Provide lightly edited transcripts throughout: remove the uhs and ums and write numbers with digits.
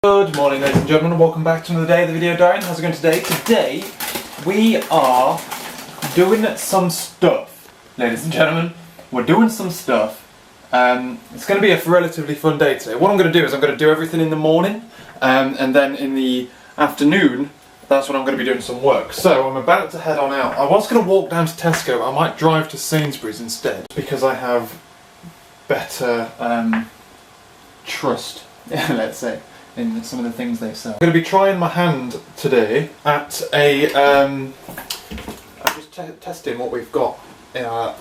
Good morning, ladies and gentlemen, and welcome back to another day of the video diary. How's it going today? Today we are doing some stuff, ladies and gentlemen. We're doing some stuff. It's going to be a relatively fun day today. What I'm going to do is I'm going to do everything in the morning, and then in the afternoon, that's when I'm going to be doing some work. So I'm about to head on out. I was going to walk down to Tesco. I might drive to Sainsbury's instead because I have better trust, let's say, in some of the things they sell. I'm going to be trying my hand today at a I'm just testing what we've got in our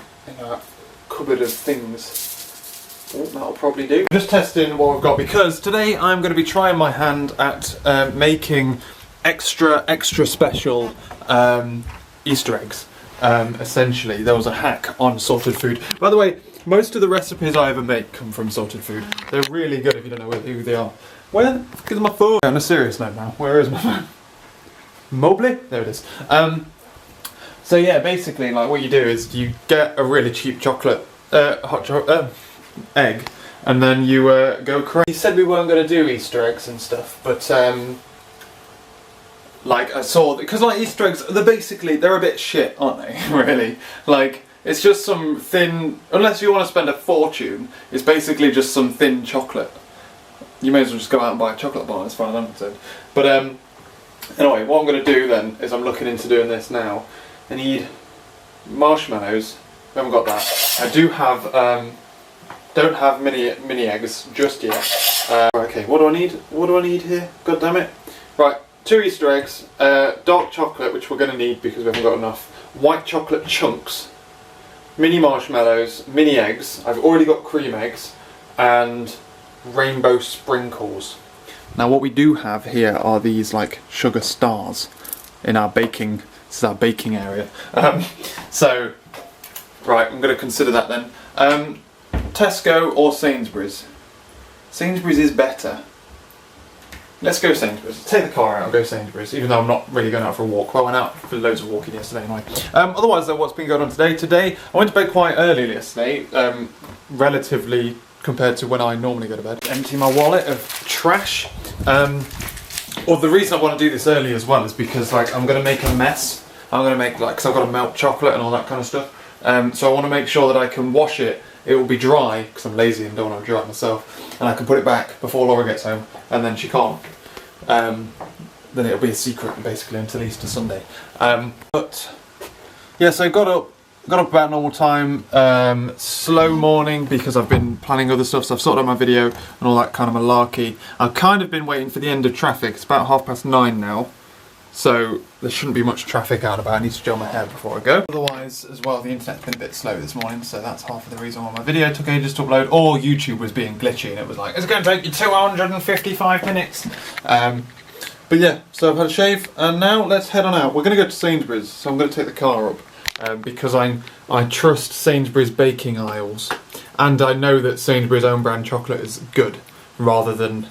cupboard of things. Oh, that'll probably do. Just testing what we've got because today I'm going to be trying my hand at making extra special Easter eggs. Essentially, there was a hack on Sorted Food. By the way, most of the recipes I ever make come from Sorted Food. They're really good if you don't know who they are. Where is my phone? On a serious note now, where is my phone? Mobley? There it is. So yeah, basically, like what you do is you get a really cheap chocolate, egg, and then you go crazy. You said we weren't going to do Easter eggs and stuff, but like I saw, because like Easter eggs, they're a bit shit, aren't they? Really, like it's just some thin. Unless you want to spend a fortune, it's basically just some thin chocolate. You may as well just go out and buy a chocolate bar, as far as I'm concerned. But anyway, what I'm going to do then is I'm looking into doing this now. I need marshmallows. I haven't got that. I do have, don't have mini eggs just yet. Okay, what do I need? What do I need here? God damn it! Right, 2 Easter eggs, dark chocolate, which we're going to need because we haven't got enough. White chocolate chunks, mini marshmallows, mini eggs. I've already got cream eggs, and rainbow sprinkles. Now what we do have here are these like sugar stars in our baking, this is our baking area. So, right, I'm going to consider that then. Tesco or Sainsbury's? Sainsbury's is better. Let's go Sainsbury's. Take the car out and go Sainsbury's, even though I'm not really going out for a walk. Well, I went out for loads of walking yesterday anyway. Otherwise though, what's been going on today? Today, I went to bed quite early yesterday, relatively compared to when I normally go to bed. Empty my wallet of trash. Well, the reason I want to do this early as well is because like I'm going to make a mess. I'm going to make like, because I've got to melt chocolate and all that kind of stuff. So I want to make sure that I can wash it. It will be dry because I'm lazy and don't want to dry it myself. And I can put it back before Laura gets home, and then she can't. Then it'll be a secret basically until Easter Sunday. But yeah, so I got up about normal time, slow morning because I've been planning other stuff, so I've sorted out my video and all that kind of malarkey. I've kind of been waiting for the end of traffic. It's about 9:30 now, so there shouldn't be much traffic out and about. I need to gel my hair before I go. Otherwise, as well, the internet's been a bit slow this morning, so that's half of the reason why my video took ages to upload, or YouTube was being glitchy and it was like, it's going to take you 255 minutes. But yeah, so I've had a shave, and now let's head on out. We're going to go to Sainsbury's, so I'm going to take the car up. Because I trust Sainsbury's baking aisles, and I know that Sainsbury's own brand chocolate is good, rather than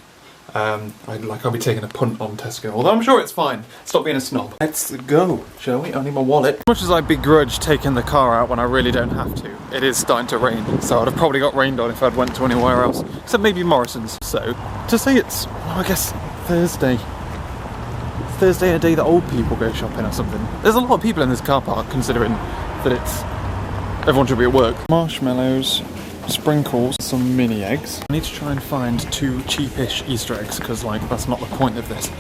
I'll be taking a punt on Tesco. Although I'm sure it's fine. Stop being a snob. Let's go, shall we? I need my wallet. As much as I begrudge taking the car out when I really don't have to, it is starting to rain, so I'd have probably got rained on if I'd went to anywhere else, except maybe Morrisons. So to say it's, I guess, Thursday, a day that old people go shopping or something. There's a lot of people in this car park considering that everyone should be at work. Marshmallows, sprinkles, some mini eggs. I need to try and find 2 cheapish Easter eggs because like that's not the point of this.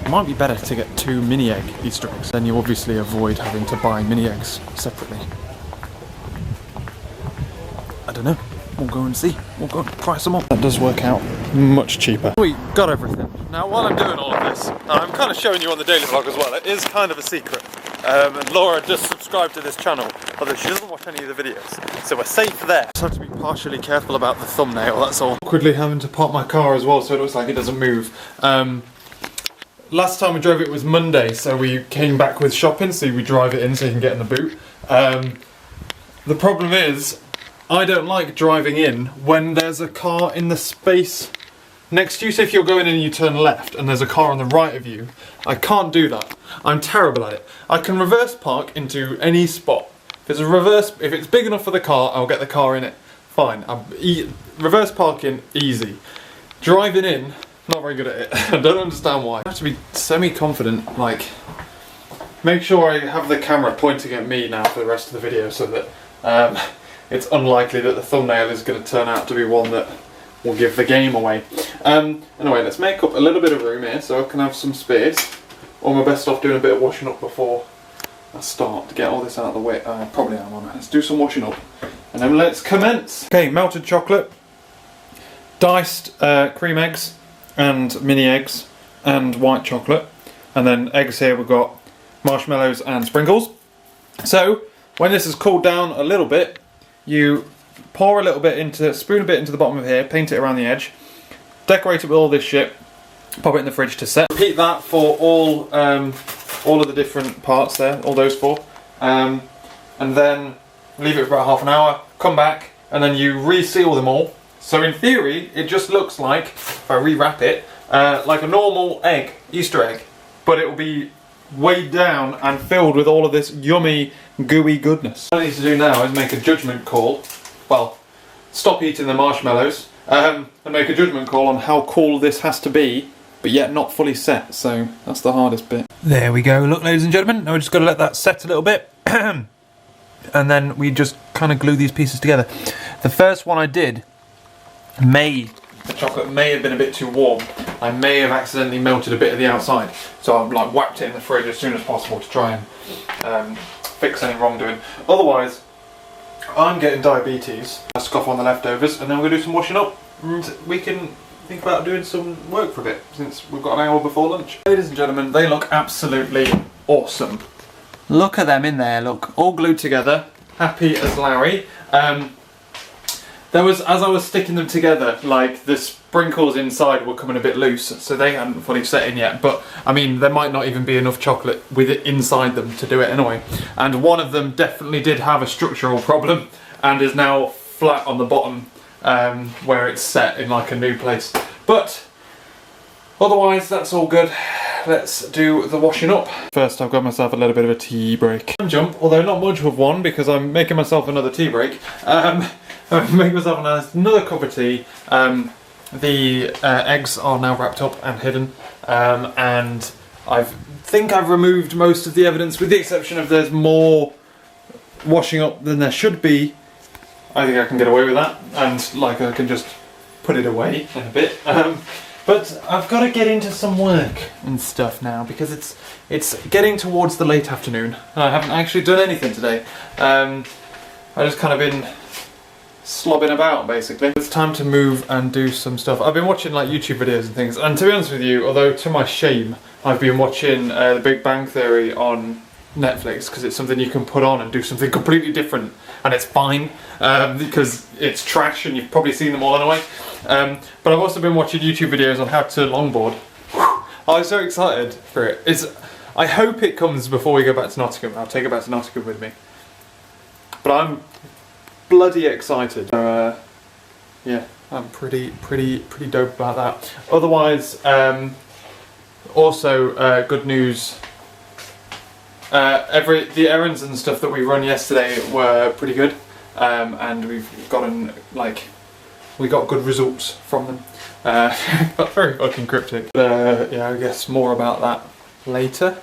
It might be better to get 2 mini egg Easter eggs. Then you obviously avoid having to buy mini eggs separately. I don't know. We'll go and see. We'll go and price them up. That does work out much cheaper. We got everything. Now while I'm doing all of this, I'm kind of showing you on the daily vlog as well. It is kind of a secret. And Laura just subscribed to this channel, although she doesn't watch any of the videos. So we're safe there. Just have to be partially careful about the thumbnail, that's all. Awkwardly having to park my car as well so it looks like it doesn't move. Last time we drove it was Monday, so we came back with shopping, so we drive it in so you can get in the boot. The problem is, I don't like driving in when there's a car in the space next to you. So if you're going in and you turn left and there's a car on the right of you, I can't do that. I'm terrible at it. I can reverse park into any spot. If it's big enough for the car, I'll get the car in it. Fine. Reverse parking, easy. Driving in, Not very good at it. I don't understand why. I have to be semi-confident, like, make sure I have the camera pointing at me now for the rest of the video so that it's unlikely that the thumbnail is going to turn out to be one that will give the game away. Anyway, let's make up a little bit of room here so I can have some space. Or am I best off doing a bit of washing up before I start to get all this out of the way? Probably am on it. Let's do some washing up and then let's commence. Okay, melted chocolate, diced cream eggs and mini eggs and white chocolate, and then eggs here we've got marshmallows and sprinkles. So when this has cooled down a little bit, you pour a little bit into, spoon a bit into the bottom of here, paint it around the edge, decorate it with all this shit, pop it in the fridge to set. Repeat that for all of the different parts there, all those four, and then leave it for about half an hour, come back, and then you reseal them all. So in theory, it just looks like, if I rewrap it, like a normal egg, Easter egg, but it will be weighed down and filled with all of this yummy, gooey goodness. What I need to do now is make a judgment call. Well, stop eating the marshmallows and make a judgment call on how cool this has to be, but yet not fully set. So that's the hardest bit. There we go. Look, ladies and gentlemen, now we're just going to let that set a little bit. And then we just kind of glue these pieces together. The first one I did, the chocolate may have been a bit too warm. I may have accidentally melted a bit of the outside, so I've like whacked it in the fridge as soon as possible to try and fix any wrongdoing. Otherwise, I'm getting diabetes. I'll scoff on the leftovers, and then we're going to do some washing up, and we can think about doing some work for a bit, since we've got an hour before lunch. Ladies and gentlemen, they look absolutely awesome. Look at them in there, look, all glued together, happy as Larry. There was, as I was sticking them together, like the sprinkles inside were coming a bit loose, so they hadn't fully set in yet. But I mean, there might not even be enough chocolate with it inside them to do it anyway. And one of them definitely did have a structural problem and is now flat on the bottom where it's set in like a new place. But otherwise, that's all good. Let's do the washing up. First, I've got myself a little bit of a tea break. Jump, although not much of one because I'm making myself another tea break. I'm making myself another cup of tea. The eggs are now wrapped up and hidden, and I think I've removed most of the evidence, with the exception of there's more washing up than there should be. I think I can get away with that, and like I can just put it away in a bit. But I've got to get into some work and stuff now because it's getting towards the late afternoon. I haven't actually done anything today. I've just kind of been slobbing about basically. It's time to move and do some stuff. I've been watching like YouTube videos and things, and to be honest with you, although to my shame, I've been watching The Big Bang Theory on Netflix because it's something you can put on and do something completely different, and it's fine because it's trash and you've probably seen them all anyway. But I've also been watching YouTube videos on how to longboard. I was so excited for it. I hope it comes before we go back to Nottingham. I'll take it back to Nottingham with me. But I'm bloody excited. Yeah, I'm pretty dope about that. Otherwise, also good news. The errands and stuff that we run yesterday were pretty good, and we've gotten we got good results from them. But very fucking cryptic. Yeah, I guess more about that later,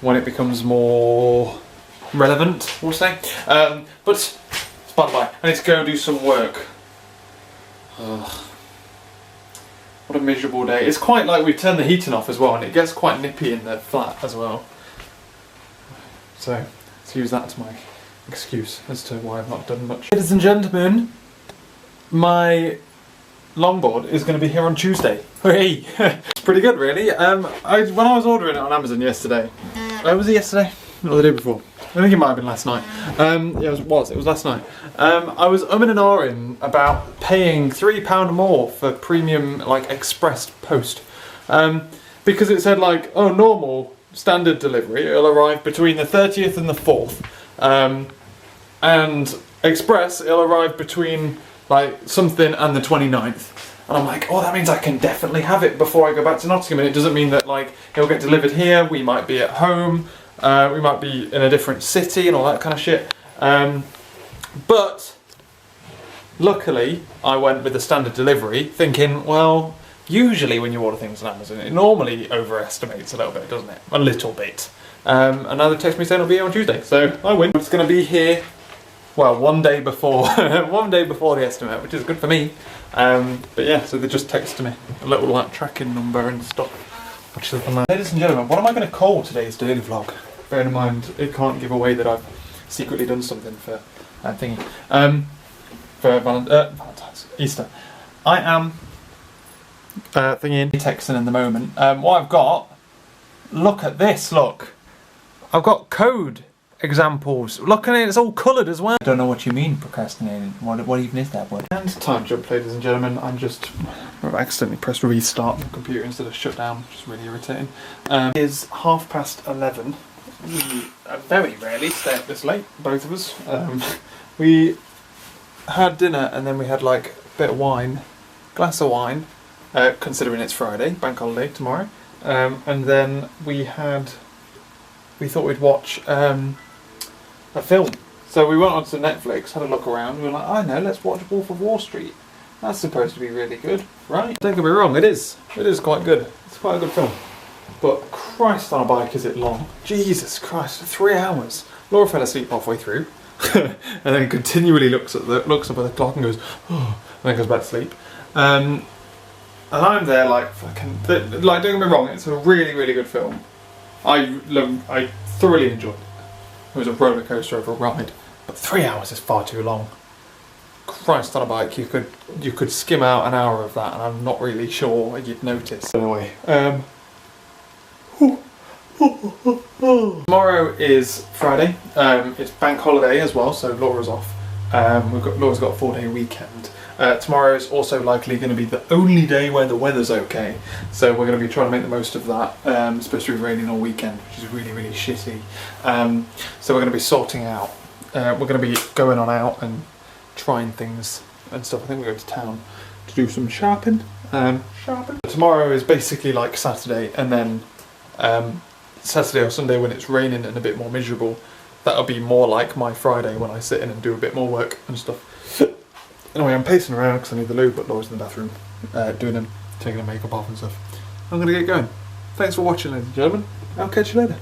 when it becomes more relevant, we'll say. But by the way, I need to go do some work. Ugh. What a miserable day. It's quite like we've turned the heating off as well, and it gets quite nippy in the flat as well. So let's use that as my excuse as to why I've not done much. Ladies and gentlemen, my longboard is going to be here on Tuesday. Hey, it's pretty good really. When I was ordering it on Amazon yesterday, was it yesterday? Or the day before? I think it might have been last night. Yeah, it was last night. I was umming and ahhing about paying £3 more for premium, like, express post. Because it said, like, oh, normal, standard delivery, it'll arrive between the 30th and the 4th. And express, it'll arrive between, like, something and the 29th. And I'm like, oh, that means I can definitely have it before I go back to Nottingham. And it doesn't mean that, like, it'll get delivered here, we might be at home, we might be in a different city and all that kind of shit. But luckily, I went with the standard delivery, thinking, well, usually when you order things on Amazon, it normally overestimates a little bit, doesn't it? A little bit. And now they text me saying it'll be here on Tuesday, so I win. It's going to be here, well, one day before, one day before the estimate, which is good for me. But yeah, so they just texted me a little like tracking number and stuff, which is nice. Ladies and gentlemen, what am I going to call today's daily vlog? Bearing in mind, it can't give away that I've secretly done something for thingy, for Valentine's, Easter. I am texting in the moment. What I've got, look at this, look. I've got code examples. Look at it, it's all coloured as well. I don't know what you mean procrastinating. What even is that word? And time jump, ladies and gentlemen. I've accidentally pressed restart the computer instead of shut down, which is really irritating. It's 11:30. We very rarely stay up this late, both of us. We had dinner and then we had like a bit of wine, glass of wine, considering it's Friday, bank holiday tomorrow. And then we thought we'd watch a film. So we went onto Netflix, had a look around, we were like, I know, let's watch Wolf of Wall Street. That's supposed to be really good, right? Don't get me wrong, it is quite good. It's quite a good film. But Christ on a bike is it long. Jesus Christ, 3 hours. Laura fell asleep halfway through. And then continually looks up at the clock and goes, oh, and then goes back to sleep. And I'm there like fucking, like, don't get me wrong, it's a really, really good film. I thoroughly enjoyed it. It was a roller coaster of a ride, but 3 hours is far too long. Christ on a bike, you could skim out an hour of that, and I'm not really sure you'd notice. Anyway, tomorrow is Friday. It's bank holiday as well, so Laura's off. Laura's got a 4-day weekend. Tomorrow is also likely going to be the only day where the weather's okay, so we're going to be trying to make the most of that. It's supposed to be raining all weekend, which is really, really shitty. So we're going to be sorting out. We're going to be going on out and trying things and stuff. I think we're going to town to do some shopping. Tomorrow is basically like Saturday, and then Saturday or Sunday when it's raining and a bit more miserable, that'll be more like my Friday when I sit in and do a bit more work and stuff. Anyway, I'm pacing around because I need the loo, but Laura's in the bathroom taking her makeup off and stuff. I'm going to get going. Thanks for watching, ladies and gentlemen. I'll catch you later.